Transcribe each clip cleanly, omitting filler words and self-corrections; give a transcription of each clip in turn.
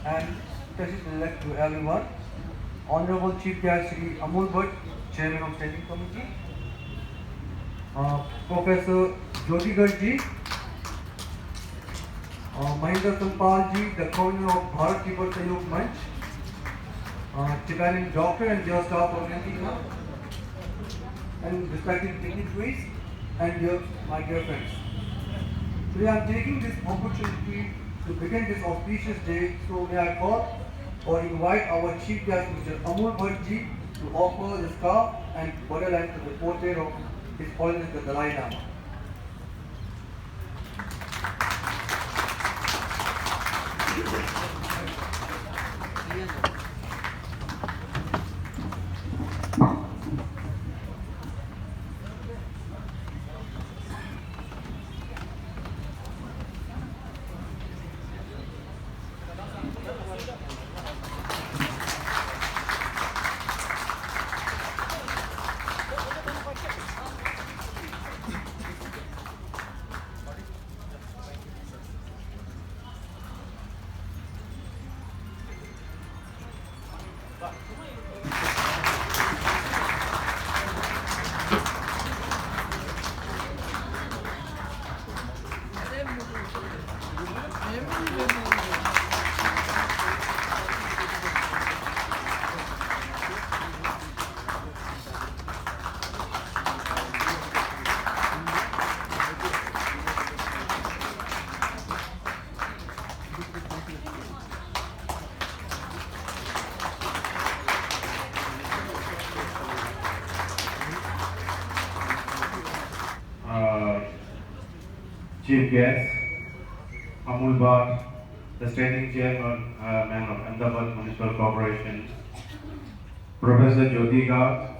and President-elect to everyone, Honorable Chief Guest Shri Amul Bhatt, Chairman of Standing Committee, Professor Jyotigar ji, Mahendra Sampal ji, the founder of Bharat Tibet Sahयोग Manch, Tibetan doctor and dear staff of Antigua, and respected dignitaries and my dear friends. Today I am taking this opportunity to begin this auspicious day, so may I call or invite our Chief Guest Mr. Amul Bhatt ji to offer the scarf and borderline to the portrait of His Holiness the Dalai Lama. Chief Guest, Amul Bhatt, the Standing Chairman man of Ahmedabad Municipal Corporation, Professor Jyotigar,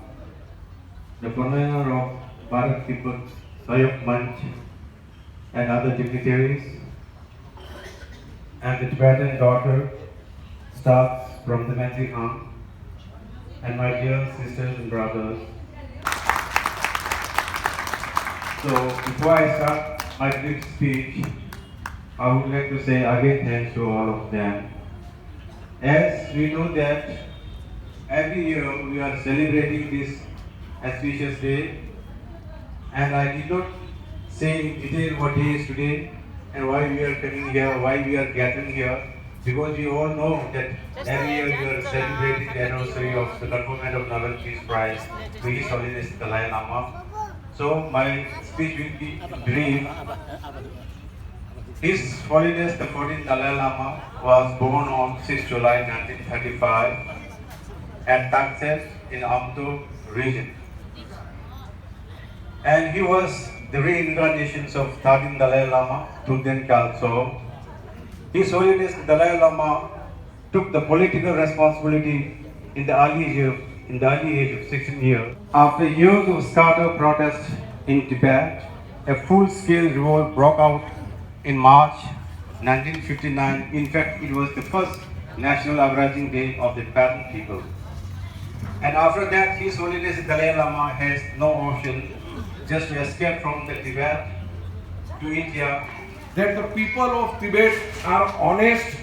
the convener of Bharat Tibet Sahयोग Manch, and other dignitaries, and the Tibetan daughter, staff from the Mexican, and my dear sisters and brothers. So before I start my brief speech, I would like to say again thanks to all of them. As we know that every year we are celebrating this auspicious day, and I did not say in detail what day is today and why we are coming here, why we are gathering here, because we all know that every year we are celebrating the anniversary of the conferment of Nobel Peace Prize to His Holiness the Dalai Lama. So my speech will be brief. His Holiness the 14th Dalai Lama was born on 6 July 1935 at Tangsel in Amdo region. And he was the reincarnation of 13th Dalai Lama, Tulden Khalso. His Holiness the Dalai Lama took the political responsibility in the early age of 16 years. After years of scattered protests in Tibet, a full-scale revolt broke out in March 1959. In fact, it was the first national uprising day of the Tibetan people. And after that, His Holiness the Dalai Lama has no option just to escape from the Tibet to India. That the people of Tibet are honest,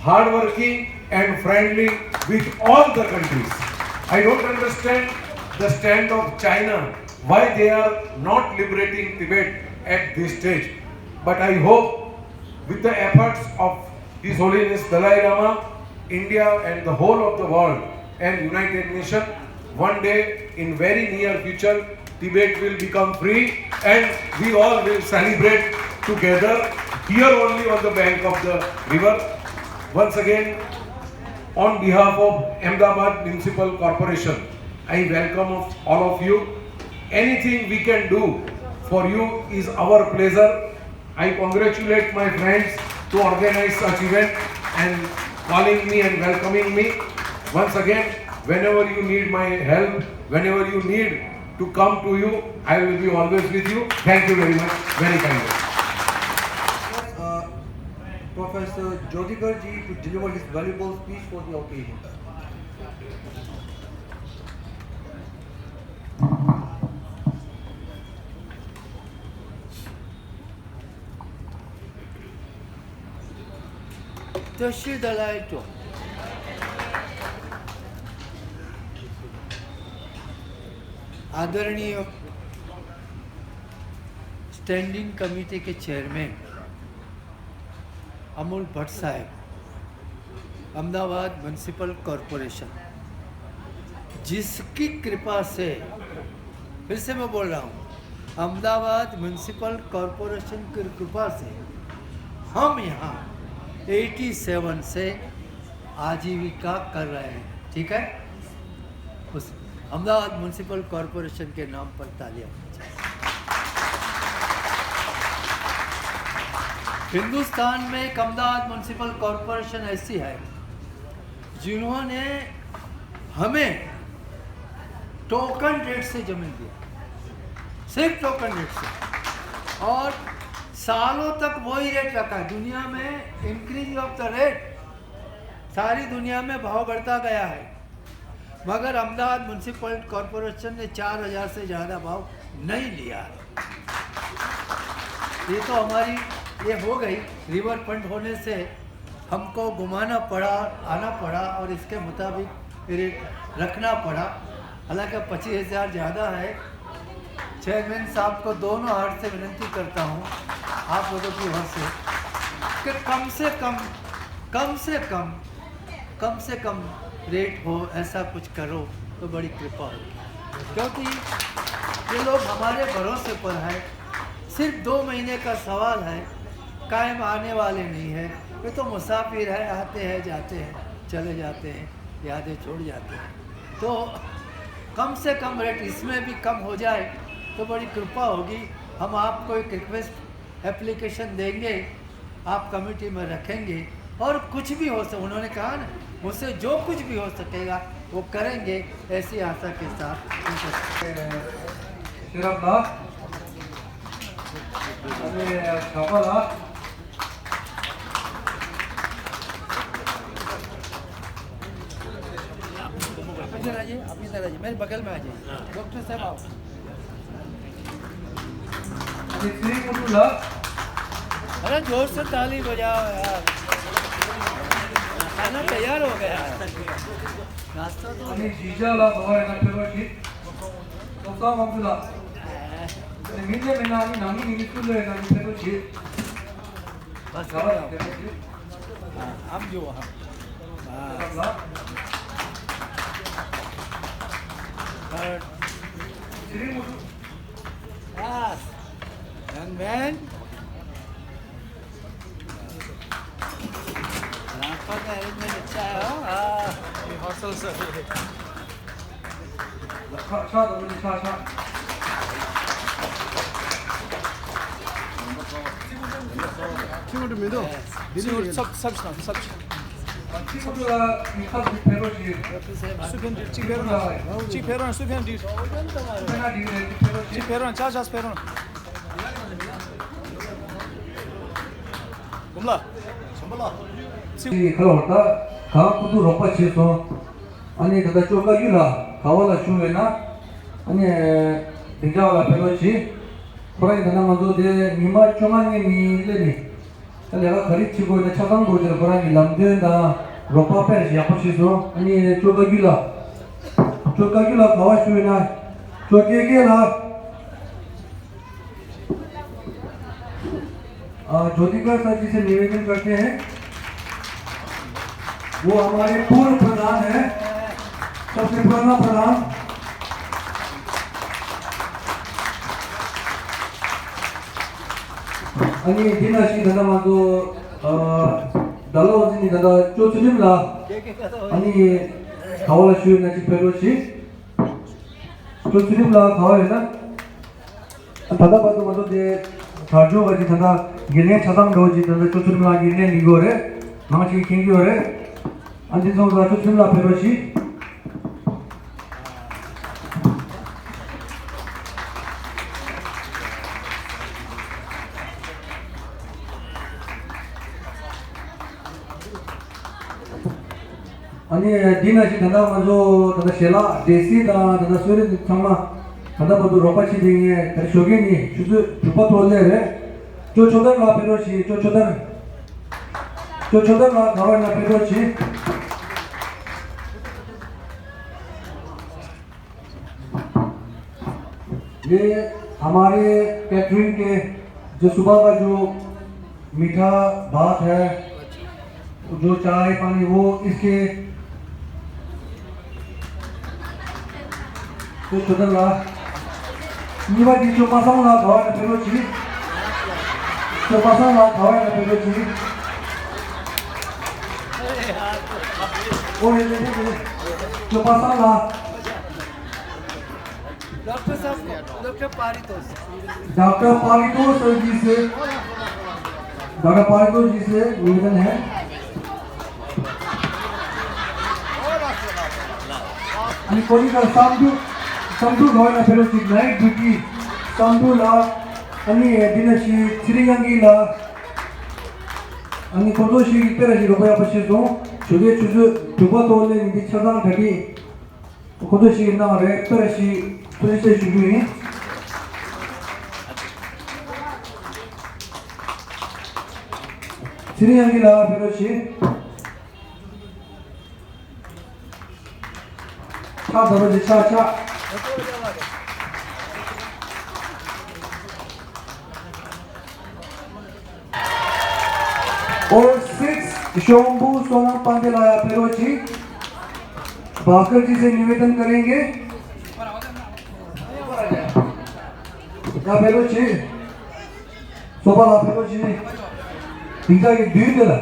hardworking and friendly with all the countries. I don't understand the stand of China, why they are not liberating Tibet at this stage. But I hope with the efforts of His Holiness Dalai Lama, India and the whole of the world and United Nations, one day in very near future, Tibet will become free and we all will celebrate together here only on the bank of the river. Once again, on behalf of Ahmedabad Municipal Corporation, I welcome all of you. Anything we can do for you is our pleasure. I congratulate my friends to organize such event and calling me and welcoming me. Once again, whenever you need my help, whenever you need to come to you, I will be always with you. Thank you very much. Very kindly. Professor Jyotigar ji to deliver his valuable speech for the occasion. Toshi Dalai to आदरणीय standing committee के chairman Amul Bhatt साहब, Ahmedabad municipal corporation, जिसकी कृपा से, फिर से मैं बोल रहा हूँ, अहमदाबाद म्यूनसिपल कॉरपोरेशन की कृपा से हम यहाँ 87 से आजीविका कर रहे हैं। ठीक है, उस अहमदाबाद म्यूनसिपल कॉरपोरेशन के नाम पर तालियां होनी चाहिए। हिंदुस्तान में एक अहमदाबाद म्यूनसिपल कॉरपोरेशन ऐसी है जिन्होंने हमें टोकन रेट से जमीन दिया, सिर्फ टोकन रेट से, और सालों तक वही रेट रखा है। दुनिया में इंक्रीज ऑफ द रेट, सारी दुनिया में भाव बढ़ता गया है, मगर अहमदाबाद म्यूनसिपल कॉरपोरेशन ने 4000 से ज़्यादा भाव नहीं लिया है। ये तो हमारी ये हो गई, रिवर फ्रंट होने से हमको घुमाना पड़ा, आना पड़ा और इसके मुताबिक रेट रखना पड़ा। हालांकि 25,000 ज़्यादा है। चेयरमैन साहब को दोनों हाथ से विनती करता हूँ, आप लोगों की ओर से, कि कम से कम रेट हो, ऐसा कुछ करो तो बड़ी कृपा होगी। क्योंकि ये लोग हमारे भरोसे पर है, सिर्फ 2 महीने का सवाल है, कायम आने वाले नहीं है। ये तो मुसाफिर है, आते हैं जाते हैं, चले जाते हैं, यादें छोड़ जाते हैं। तो कम से कम रेट इसमें भी कम हो जाए तो बड़ी कृपा होगी। हम आपको एक रिक्वेस्ट एप्लीकेशन देंगे, आप कमेटी में रखेंगे, और कुछ भी हो सके, उन्होंने कहा ना, मुझसे जो कुछ भी हो सकेगा वो करेंगे, ऐसी आशा के साथ। 시럽나? 아니 잡아라. इधर आइए, आप इधर आइए, मेरे बगल में आ जाइए। डॉक्टर साहब आओ। 아니 스리모둘라. अरे जोर से ताली बजाओ यार, खाना तैयार हो गया है। नाश्ता तो 아니 지자라 너와의 남편이 똑똑함불라. 아니 민재 민나니 남이 니술래 남이 페로지. बस 잡아. हाँ, हम जो हम 잡아라. 스리모두. बस यंग मैन, नाश्ता का अरेंजमेंट अच्छा है। हाँ, हॉस्टल से 차 너무 차. 친구들입니다. 친구 삽시다. 친구들아 이카드 페로지. 수편들 찌페로나 수편들 페나 디네 페로지. 찌페로나 짜자스 페로나. 몰라. 이 그러다 가구도 로빠 치서 아니 그다 쪼가기라 가와라 주에나 아니 등자가 페로지. 호랑이 하나만도 내 미마 중앙에 미래니 내가 가르치고 있는 차강 도저를 호랑이 남들다 로파 페르지 아프시소 아니 쪼가기라 가와 주에나 쪼개게라 ज्योतिका सर जी से निवेदन करते हैं, वो हमारे पूर्व प्रधान है, सबसे पुराना प्रधान। 아니 디나시 다다마도 달라오지니 다다 쪼츠림라 아니 가와라 슈나 지페로시 쪼츠림라 가와에나 다다바도 마도 데 가조 가지 다다 गिरने छतम रोजी तंदर चुचुरला गिरने निगोरे माची किंगी ओरे अंतिम सो चुचुरला फेरोशी 아니 디나시 단다 먼저 단다 셀라 데시 단다 소리 참마 단다 모두 로파치 딩에 쇼게니 주주 주파 돌레레 जो चौधर ला पेरोशी जो चौधर 저 저달라 가와나 페로치. ये हमारे कैटरिंग के जो सुबह का जो मीठा भात है, जो चाय पानी, वो इसके तो 저달라 이와디 저 마상나 가와나 페로치. 저 마상나 가와나 페로치. जो मसाला डॉक्टर साहब, डॉक्टर पारितोष डॉक्टर पारितोष जी से निवेदन है आणि कोणीका समजू घ्यायला फेलोशिप नाईट ड्युटी समजूला आणि दिनशी श्रीगंगीला आणि कोणतोशी इतरशी रुपया पशिसो 주게 주바도는 이제 차단 대비 고도시 나래 특별시 도시세 주주이 지리양기라 베로시 차 더러지 차 और 6 शोम्बू सोना पांडेलाया पेरोची भास्कर जी से निवेदन करेंगे या पेरोची सोबा ला पेरोची इनका ये दूध है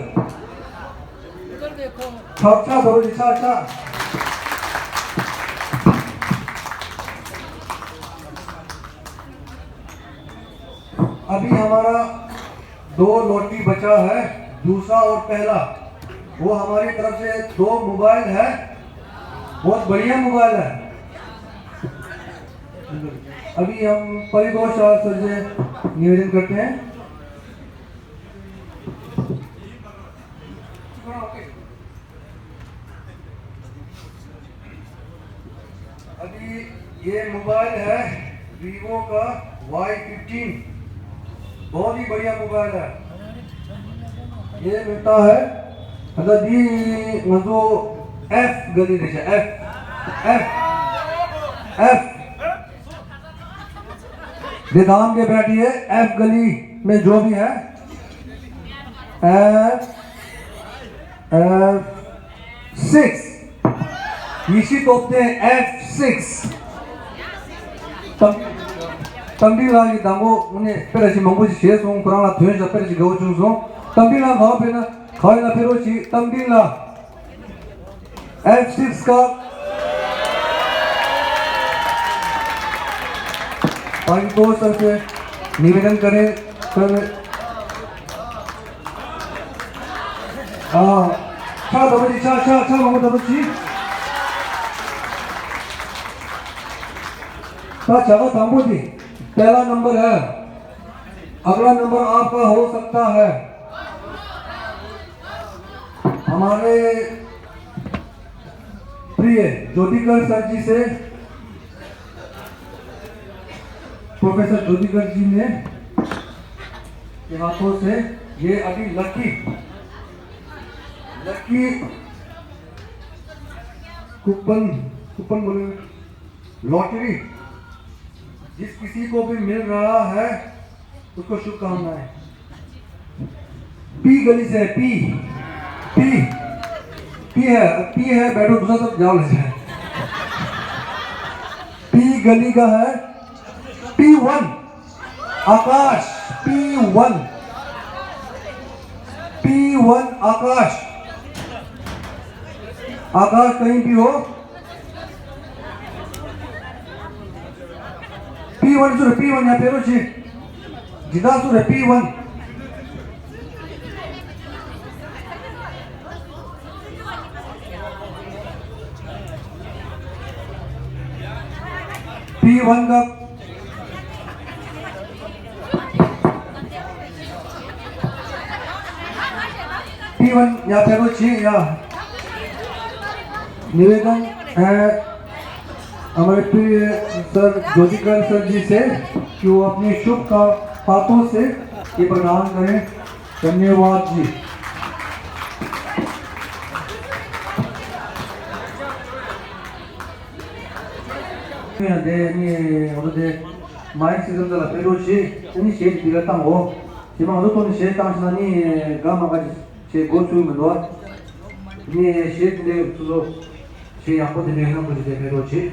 उधर देखो छाछा धरो जी छाछा अभी हमारा 2 लोटी बचा है, दूसरा और पहला। वो हमारी तरफ से 2 मोबाइल है, बहुत बढ़िया मोबाइल है। अभी हम परितोष सर से निवेदन करते हैं। अभी ये मोबाइल है वीवो का Y15, बहुत ही बढ़िया मोबाइल है। ये मिलता है मतलब दी मतलब F गली देश F बेदाम के बैठिए F गली में जो भी है F6 इसी तोपते हैं F6 तंबिला दामो उन्हें पेरेसी मंगोजी शेष हों कुराना धुएं जब पेरेसी गाँव चुंसों तंबिला गाँव पे ना खाए ना पेरोची तंबिला F6 का परितोष सर से निवेदन करें सर छा दबची छा मंगो दबची छा थामो जी पहला नंबर है, अगला नंबर आपका हो सकता है। हमारे प्रिय ज्योतिकर सर जी से प्रोफेसर ज्योतिकर जी ने के हाथों से ये अभी लकी कूपन बोले लॉटरी जिस किसी को भी मिल रहा है उसको शुभकामनाएं। पी गली से पी है बैठो दूसरा सब जाओ ले जाए। पी गली का है P1 आकाश P1 आकाश कहीं भी हो P1 सुरे P1 यहाँ पे रोची जिदा सुरे P1 P1 का P1 यहाँ पे रोची या निवेदन है हमारे प्रिय सर ज्योतिकर सर जी से कि वो अपनी शुभ का हाथों से ये प्रदान करें। धन्यवाद जी। 你我的买这个的了，比如去，你鞋子个当我，起码我都说你鞋当时呢，你干嘛个鞋过出门多，你鞋子的就说鞋养不的那个不是比如去。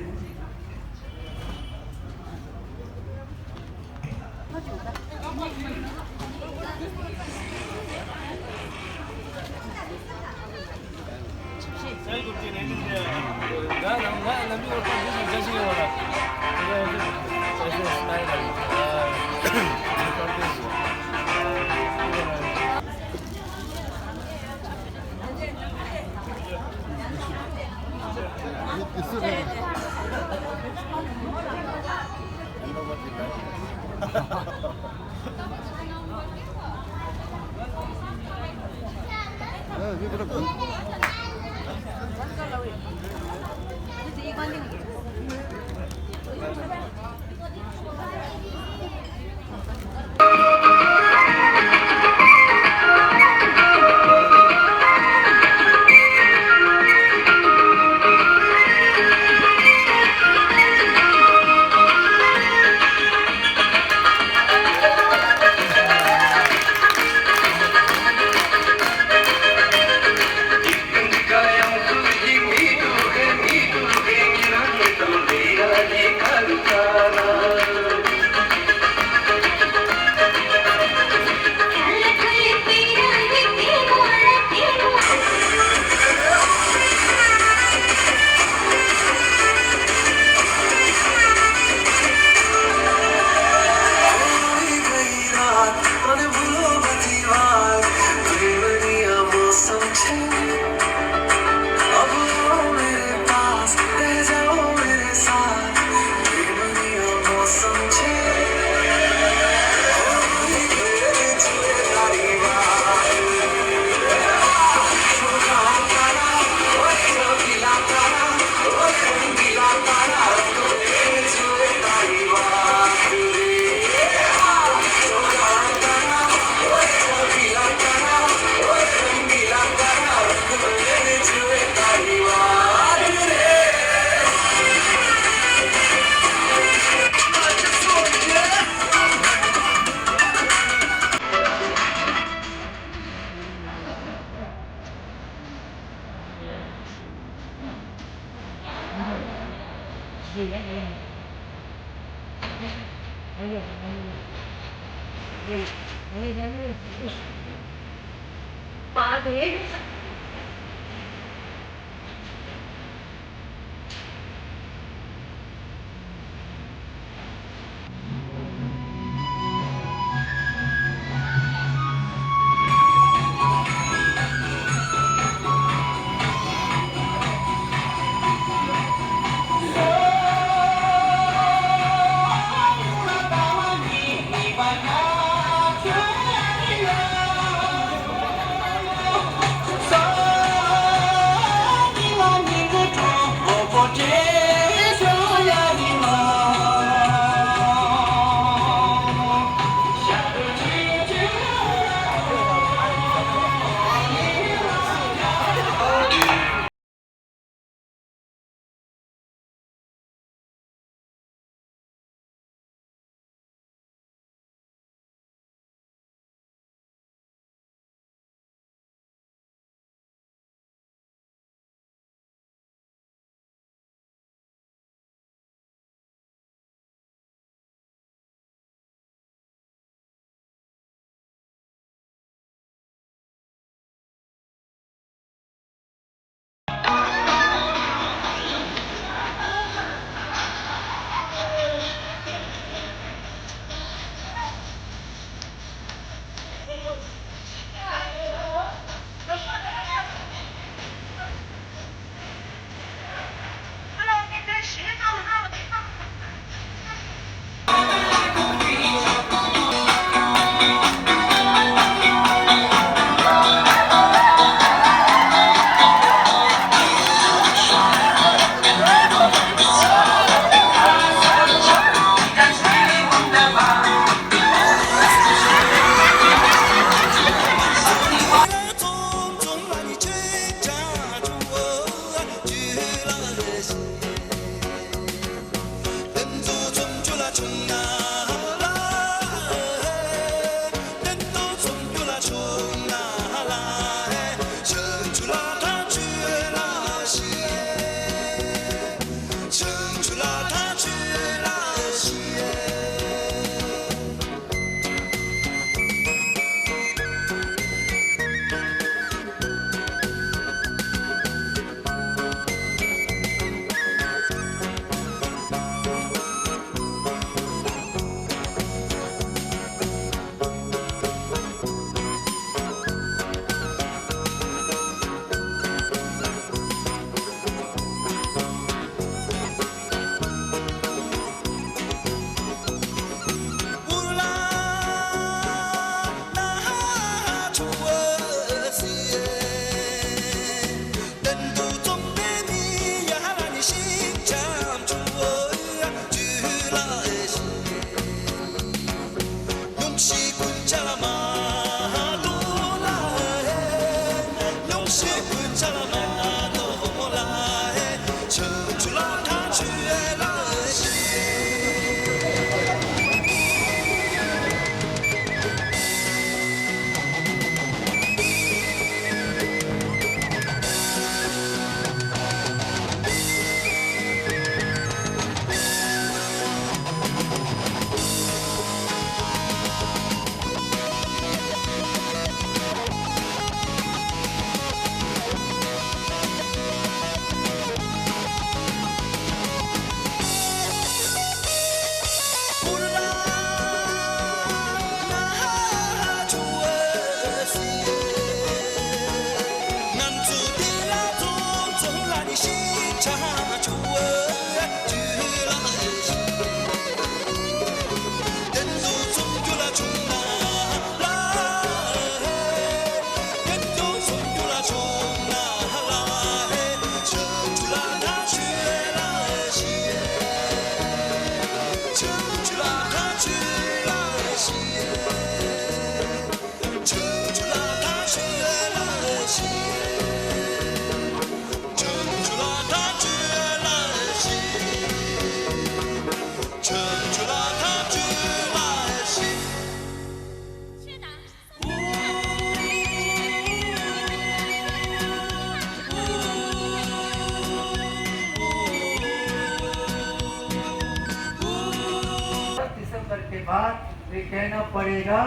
बाद ये कहना पड़ेगा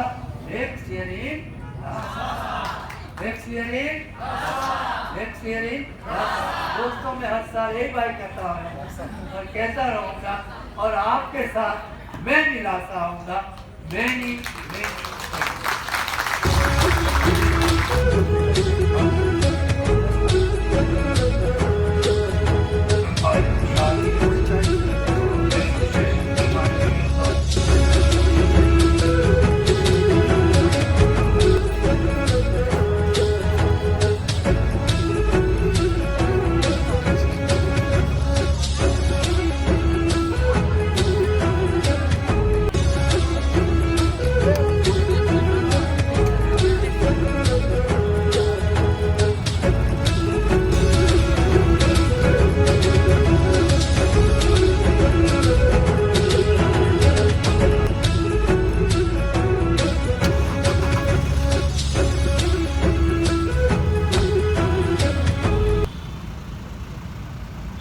नेक्स्ट ईयर दोस्तों मैं हर साल एक बार कहता हूँ और कहता रहूँगा और आपके साथ मैं मिलाता हूँगा। मैं नहीं